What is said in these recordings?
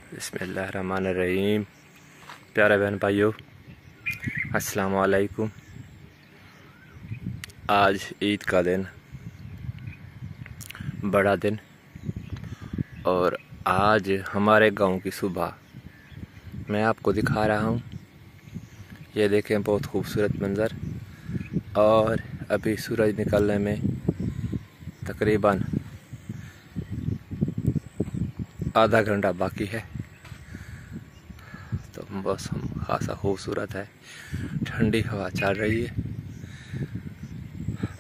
बिस्मिल्लाहिर्रहमानिर्रहीम। प्यारे बहन भाइयों, अस्सलाम वालेकुम। आज ईद का दिन, बड़ा दिन, और आज हमारे गांव की सुबह मैं आपको दिखा रहा हूं। ये देखें, बहुत खूबसूरत मंज़र। और अभी सूरज निकलने में तकरीबन आधा घंटा बाकी है। तो मौसम खासा खूबसूरत है, ठंडी हवा चल रही है,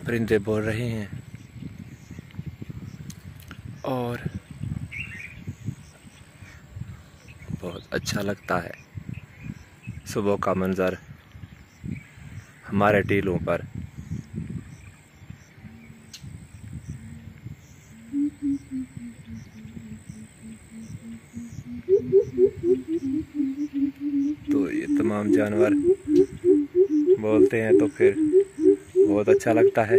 परिंदे बोल रहे हैं और बहुत अच्छा लगता है सुबह का मंज़र हमारे टीलों पर। तो ये तमाम जानवर बोलते हैं तो फिर बहुत अच्छा लगता है।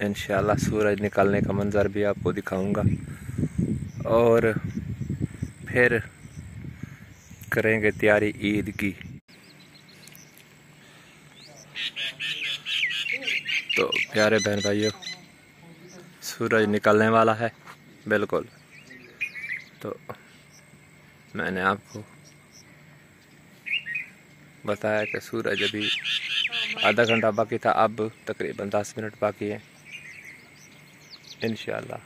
इंशाल्लाह सूरज निकलने का मंज़र भी आपको दिखाऊंगा और फिर करेंगे तैयारी ईद की। तो प्यारे बहन भाइयों, सूरज निकलने वाला है बिल्कुल। तो मैंने आपको बताया कि सूरज अभी आधा घंटा बाकी था, अब तकरीबन 10 मिनट बाकी है इंशाल्लाह।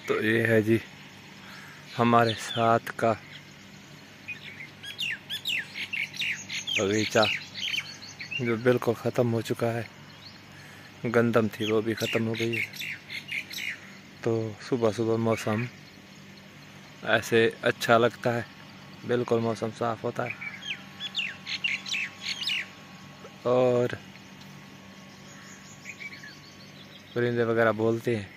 तो ये है जी हमारे साथ का बगीचा, जो बिल्कुल ख़त्म हो चुका है। गंदम थी वो भी ख़त्म हो गई है। तो सुबह सुबह मौसम ऐसे अच्छा लगता है, बिल्कुल मौसम साफ़ होता है और परिंदे वगैरह बोलते हैं।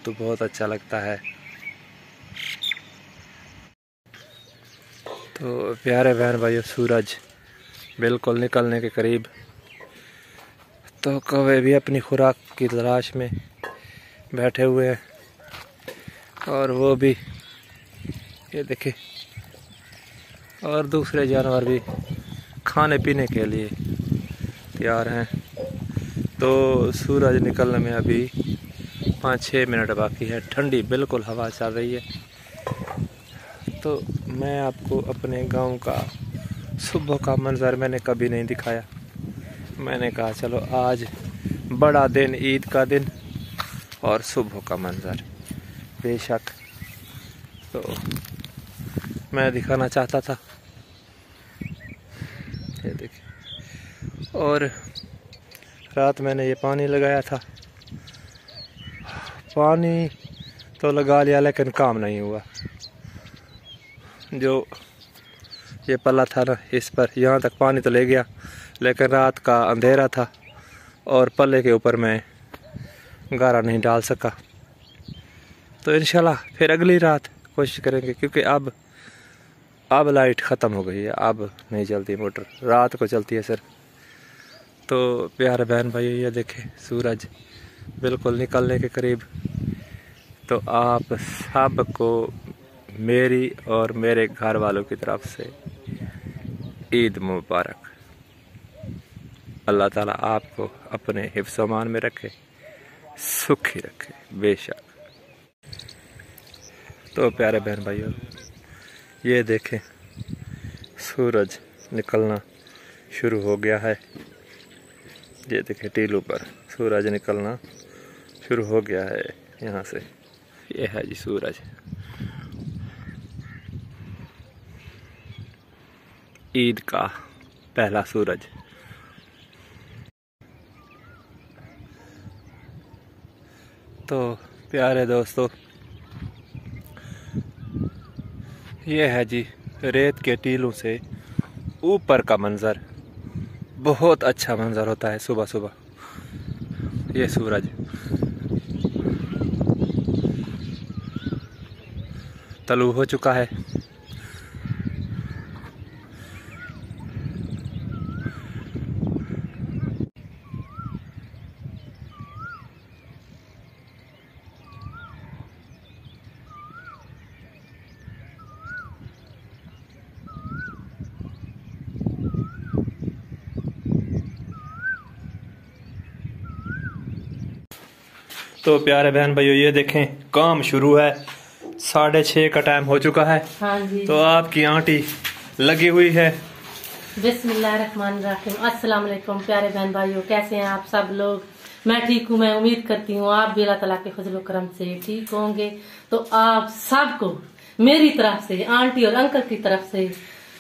तो बहुत अच्छा लगता है। तो प्यारे बहन भाइयों, सूरज बिल्कुल निकलने के करीब। तो कौवे भी अपनी खुराक की तलाश में बैठे हुए हैं और वो भी, ये देखे, और दूसरे जानवर भी खाने पीने के लिए तैयार हैं। तो सूरज निकलने में अभी 5-6 मिनट बाकी है। ठंडी बिल्कुल हवा चल रही है। तो मैं आपको अपने गांव का सुबह का मंज़र मैंने कभी नहीं दिखाया। मैंने कहा चलो आज बड़ा दिन, ईद का दिन और सुबह का मंज़र, बेशक तो मैं दिखाना चाहता था। ये देखिए, और रात मैंने ये पानी लगाया था। पानी तो लगा लिया लेकिन काम नहीं हुआ। जो ये पल्ला था ना, इस पर यहाँ तक पानी तो ले गया, लेकिन रात का अंधेरा था और पल्ले के ऊपर मैं गारा नहीं डाल सका। तो इंशाल्लाह फिर अगली रात कोशिश करेंगे, क्योंकि अब लाइट ख़त्म हो गई है, अब नहीं चलती मोटर, रात को चलती है सर। तो प्यारे बहन भाई, ये देखें सूरज बिल्कुल निकलने के करीब। तो आप सबको मेरी और मेरे घर वालों की तरफ से ईद मुबारक। अल्लाह ताला आपको अपने हिफ्ज़ अमान में रखे, सुखी रखे, बेशक। तो प्यारे बहन भाइयों, ये देखें सूरज निकलना शुरू हो गया है। ये देखें टीलों पर सूरज निकलना शुरू हो गया है यहाँ से। ये है जी सूरज, ईद का पहला सूरज। तो प्यारे दोस्तों, ये है जी रेत के टीलों से ऊपर का मंज़र। बहुत अच्छा मंज़र होता है सुबह सुबह। ये सूरज तलू हो चुका है। तो प्यारे बहन भाइयों, ये देखें काम शुरू है। 6:30 का टाइम हो चुका है। हाँ जी। तो आपकी आंटी लगी हुई है। बिस्मिल्लाहिर्रहमानिर्रहीम। अस्सलाम वालेकुम प्यारे बहन भाइयों, कैसे हैं आप सब लोग? मैं ठीक हूँ। मैं उम्मीद करती हूँ आप भी अल्लाह ताला के फजल करम से ठीक होंगे। तो आप सबको मेरी तरफ से, आंटी और अंकल की तरफ से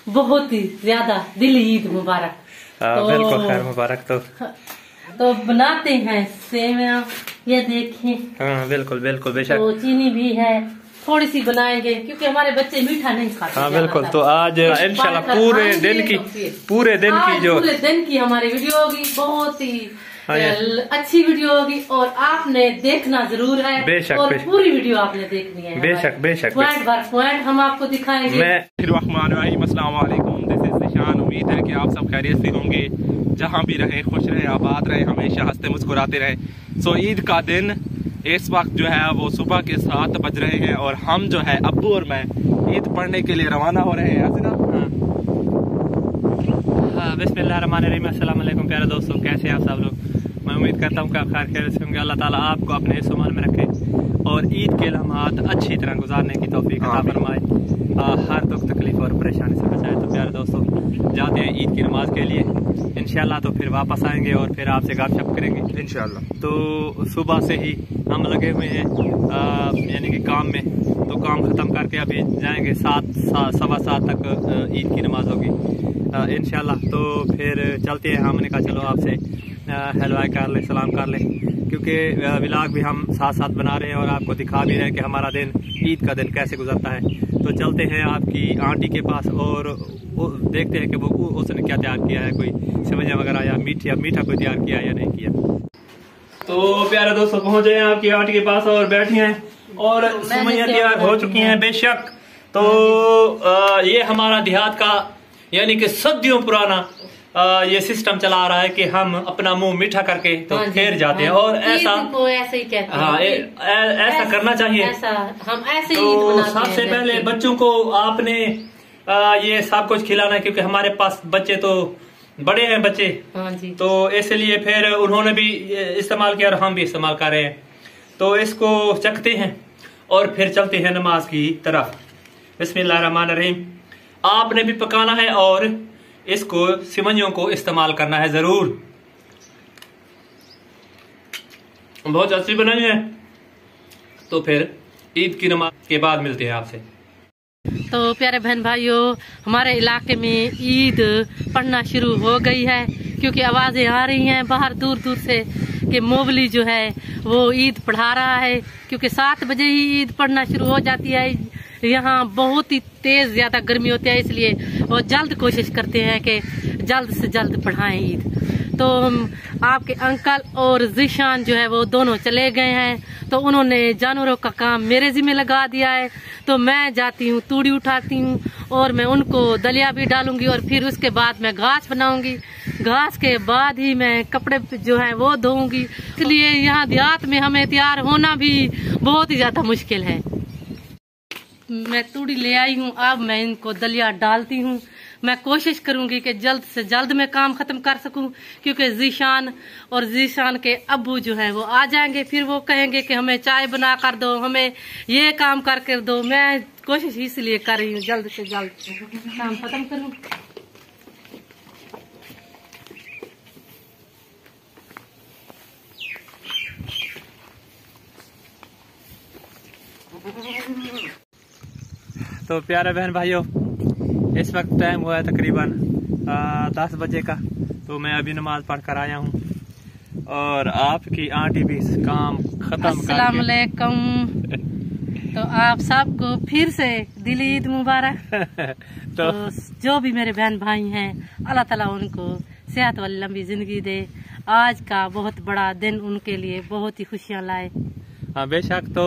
बहुत ही ज्यादा दिली ईद मुबारक। बिल्कुल खैर मुबारक। तो बनाते हैं सेवइयां, ये देखें। हाँ बिल्कुल बिल्कुल बेशक। तो चीनी भी है, थोड़ी सी बनाएंगे क्योंकि हमारे बच्चे मीठा नहीं खाते। हाँ बिल्कुल। तो आज इंशाल्लाह पूरे दिन की पूरे दिन की हमारी वीडियो होगी, बहुत ही अच्छी वीडियो होगी और आपने देखना जरूर है। बेशक, और बेशक। पूरी वीडियो आपने देखनी है। बेशक बेशक। पॉइंट बार पॉइंट हम आपको दिखाएंगे। अस्सलाम वालेकुम, दिस इज निशान। उम्मीद है कि आप सब खैरियत से होंगे, जहाँ भी रहें खुश रहें, आबाद रहें, हमेशा हंसते मुस्कुराते रहें। सो ईद का दिन इस वक्त जो है वो सुबह के 7 बज रहे हैं और हम जो है अब्बू और मैं ईद पढ़ने के लिए रवाना हो रहे हैं। बिस्मिल्लाहिर्रहमानिर्रहीम। अस्सलाम वालेकुम प्यारे दोस्तों, कैसे हैं आप सब लोग? मैं उम्मीद करता हूँ कि आप खैर से होंगे। अल्लाह ताला आपको अपने हिस्सों में रखे और ईद के लम्हात अच्छी तरह गुजारने की तौफीक अता फरमाए, हर दुख तकलीफ और परेशानी से बचाए। तो प्यारे दोस्तों, जाते हैं ईद की नमाज के लिए इंशाल्लाह। तो फिर वापस आएंगे और फिर आपसे गपशप करेंगे इंशाल्लाह। तो सुबह से ही हम लगे हुए हैं यानी कि काम में। तो काम ख़त्म करके अभी जाएंगे 7:15 तक ईद की नमाज होगी इंशाल्लाह। तो फिर चलते हैं। हमने कहा चलो आपसे हेलो हाय कर लें, सलाम कर लें, क्योंकि व्लॉग भी हम साथ साथ बना रहे हैं और आपको दिखा भी रहे हैं कि हमारा दिन, ईद का दिन कैसे गुजरता है। तो चलते हैं आपकी आंटी के पास और देखते हैं कि वो उसने क्या तैयार किया है, कोई सेवइयां वगैरह या मीठा कोई तैयार किया या नहीं किया। तो प्यारे दोस्तों, पहुंचे हैं आपकी आंटी के पास और बैठी हैं और सेवइयां तैयार हो चुकी हैं बेशक। तो ये हमारा देहात का यानी कि सदियों पुराना ये सिस्टम चला आ रहा है कि हम अपना मुंह मीठा करके तो फिर जाते हैं और ऐसा ऐसे ही कहते हैं। हाँ ऐसा करना चाहिए। हम ऐसे ही तो सबसे पहले बच्चों को आपने ये सब कुछ खिलाना है, क्योंकि हमारे पास बच्चे तो बड़े हैं बच्चे। हाँ जी। तो इसलिए फिर उन्होंने भी इस्तेमाल किया और हम भी इस्तेमाल कर रहे हैं। तो इसको चखते हैं और फिर चलते हैं नमाज की तरफ। बिस्मिल्लाहिर्रहमानिर्रहीम। आपने भी पकाना है और इसको सिवइयों को इस्तेमाल करना है जरूर। बहुत अच्छी बनाई है। तो फिर ईद की नमाज के बाद मिलते हैं आपसे। तो प्यारे बहन भाइयों, हमारे इलाके में ईद पढ़ना शुरू हो गई है, क्योंकि आवाजें आ रही हैं बाहर दूर दूर से कि मोबली जो है वो ईद पढ़ा रहा है, क्योंकि 7 बजे ही ईद पढ़ना शुरू हो जाती है। यहाँ बहुत ही तेज ज्यादा गर्मी होती है, इसलिए वो जल्द कोशिश करते हैं कि जल्द से जल्द पढ़ाएं ईद। तो आपके अंकल और ज़ीशान जो है वो दोनों चले गए हैं, तो उन्होंने जानवरों का काम मेरे जिम्मे लगा दिया है। तो मैं जाती हूँ, तूड़ी उठाती हूँ और मैं उनको दलिया भी डालूंगी और फिर उसके बाद मैं घास बनाऊंगी। घास के बाद ही मैं कपड़े जो है वो धोऊंगी। इसलिए यहाँ देहात में हमें तैयार होना भी बहुत ही ज्यादा मुश्किल है। मैं तूड़ी ले आई हूँ, अब मैं इनको दलिया डालती हूँ। मैं कोशिश करूंगी कि जल्द से जल्द मैं काम खत्म कर सकूं, क्योंकि ज़ीशान और ज़ीशान के अब्बू जो हैं वो आ जाएंगे, फिर वो कहेंगे कि हमें चाय बना कर दो, हमें ये काम करके दो। मैं कोशिश इसलिए कर रही हूँ जल्द से जल्द काम खत्म करूं। तो प्यारे बहन भाइयों, इस वक्त टाइम हुआ है तकरीबन 10 बजे का। तो मैं अभी नमाज पढ़ कर आया हूँ और आपकी आंटी भी काम खत्म अस्सलाम वालेकुम। तो आप सबको फिर से दिली ईद मुबारक। तो जो भी मेरे बहन भाई हैं, अल्लाह ताला उनको सेहत वाली लंबी जिंदगी दे। आज का बहुत बड़ा दिन उनके लिए बहुत ही खुशियाँ लाए। हाँ बेशक। तो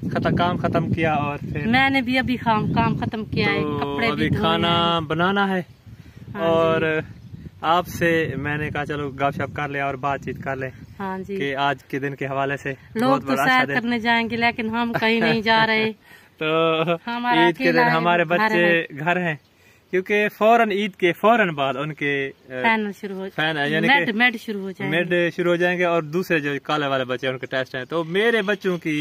काम खत्म किया और फिर मैंने भी अभी काम खत्म किया है, तो कपड़े अभी भी धोए खाना हैं। बनाना है। हाँ और आपसे मैंने कहा चलो गपशप कर ले और बातचीत कर ले हाँ जी, कि आज के दिन के हवाले से लोग बहुत तो बड़ा सैर अच्छा दिन। करने जाएंगे लेकिन हम कहीं नहीं जा रहे। तो हमारा ईद के दिन अकेला हमारे घर बच्चे है। घर हैं, क्योंकि फौरन ईद के फौरन बाद उनके फैन शुरू हो यानी कि मेड शुरू हो जाएंगे। मिड शुरू हो जाएंगे और दूसरे जो काले वाले बच्चे हैं, उनके टेस्ट हैं। तो मेरे बच्चों की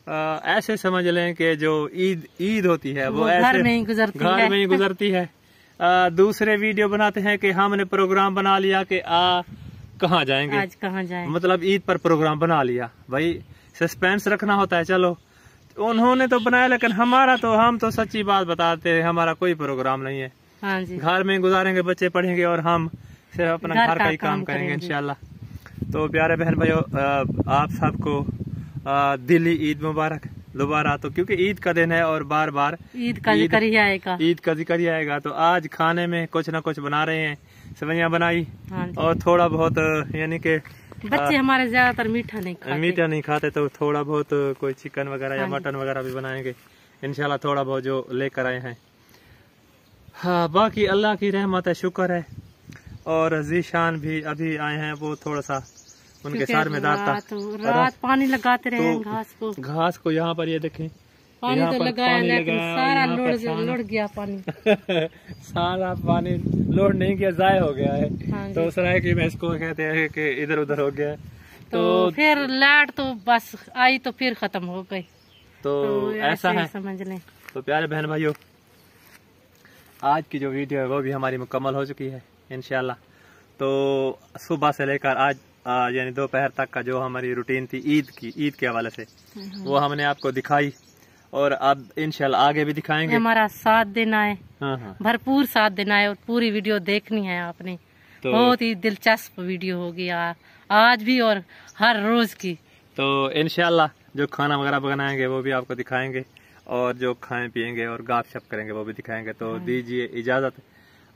ऐसे समझ लें कि जो ईद होती है वो ऐसे घर में ही गुजरती है। घर में ही गुजरती है। दूसरे वीडियो बनाते हैं कि हमने प्रोग्राम बना लिया कि कहाँ जाएंगे, आज कहाँ जाएं? मतलब ईद पर प्रोग्राम बना लिया। भाई सस्पेंस रखना होता है। चलो उन्होंने तो बनाया, लेकिन हम तो सच्ची बात बताते हैं, हमारा कोई प्रोग्राम नहीं है। हाँ जी, घर में गुजारेंगे, बच्चे पढ़ेंगे और हम सिर्फ अपना घर का ही काम करेंगे करेंगे। इंशाल्लाह। तो प्यारे बहन भाइयों, आप सबको दिली ईद मुबारक दोबारा। तो क्योंकि ईद का दिन है और बार बार ईद का जिक्र ही आएगा। ईद का जिक्र ही आएगा। तो आज खाने में कुछ ना कुछ बना रहे हैं, सेवइयां बनाई हाँ जी। और थोड़ा बहुत यानी कि बच्चे हमारे ज्यादातर मीठा नहीं खाते। मीठा नहीं खाते, तो थोड़ा बहुत कोई चिकन वगैरह या हाँ जी। मटन वगैरह भी बनाएंगे इंशाल्लाह, थोड़ा बहुत जो लेकर आए हैं। हाँ, बाकी अल्लाह की रहमत है, शुक्र है। और जीशान भी अभी आए हैं, वो थोड़ा सा उनके सर में दर्द था। रात पानी लगाते रहे तो घास को यहाँ पर ये देखें, पानी यहाँ तो पर लगाया पानी लेकिन लगाया, सारा यहाँ पर लोड गया पानी। सारा पानी लोड नहीं किया, जाया हो गया है। हाँ तो सराय की भैंस को कहते हैं कि इधर उधर हो गया है। तो फिर लाइट तो बस आई तो फिर खत्म हो गई। तो ऐसा है, समझ लें। तो प्यारे बहन भाइयों, आज की जो वीडियो है वो भी हमारी मुकम्मल हो चुकी है इंशाल्लाह। तो सुबह से लेकर आज यानी दोपहर तक का जो हमारी रूटीन थी ईद के हवाले से, वो हमने आपको दिखाई और अब इंशाल्लाह आगे भी दिखाएंगे। हमारा साथ देना है, हाँ, भरपूर साथ देना है और पूरी वीडियो देखनी है आपने। तो बहुत ही दिलचस्प वीडियो होगी आज भी और हर रोज की। तो इंशाल्लाह जो खाना वगैरह बनाएंगे वो भी आपको दिखाएंगे और जो खाएं पिएंगे और गपशप करेंगे वो भी दिखाएंगे। तो दीजिए इजाजत,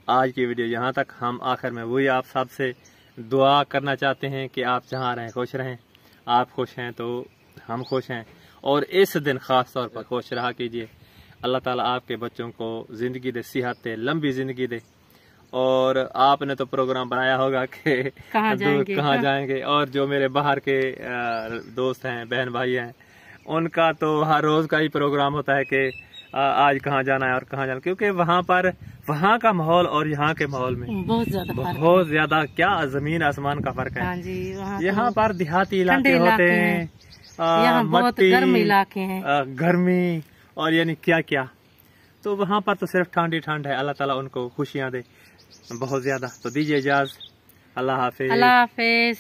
आज की वीडियो यहाँ तक। हम आखिर में वही आप सबसे दुआ करना चाहते हैं कि आप जहाँ रहें खुश रहें। आप खुश हैं तो हम खुश हैं, और इस दिन खास तौर पर खुश रहा कीजिए। अल्लाह ताला आपके बच्चों को जिंदगी दे, सेहत दे, लंबी जिंदगी दे। और आपने तो प्रोग्राम बनाया होगा कि कहाँ जाएंगे, और जो मेरे बाहर के दोस्त हैं, बहन भाई हैं, उनका तो हर रोज का ही प्रोग्राम होता है कि आज कहाँ जाना है और कहाँ जाना, क्योंकि वहाँ का माहौल और यहाँ के माहौल में बहुत ज्यादा क्या जमीन आसमान का फर्क है। हाँ जी, यहाँ पर देहाती इलाके होते हैं, यहाँ बहुत गर्म इलाके हैं, गर्मी और यानी क्या क्या। तो वहाँ पर तो सिर्फ ठंड ही ठंड है। अल्लाह ताला उनको खुशियाँ दे बहुत ज्यादा। तो दीजिए इजाज़त, अल्लाह हाफिज। अल्लाह हाफिज।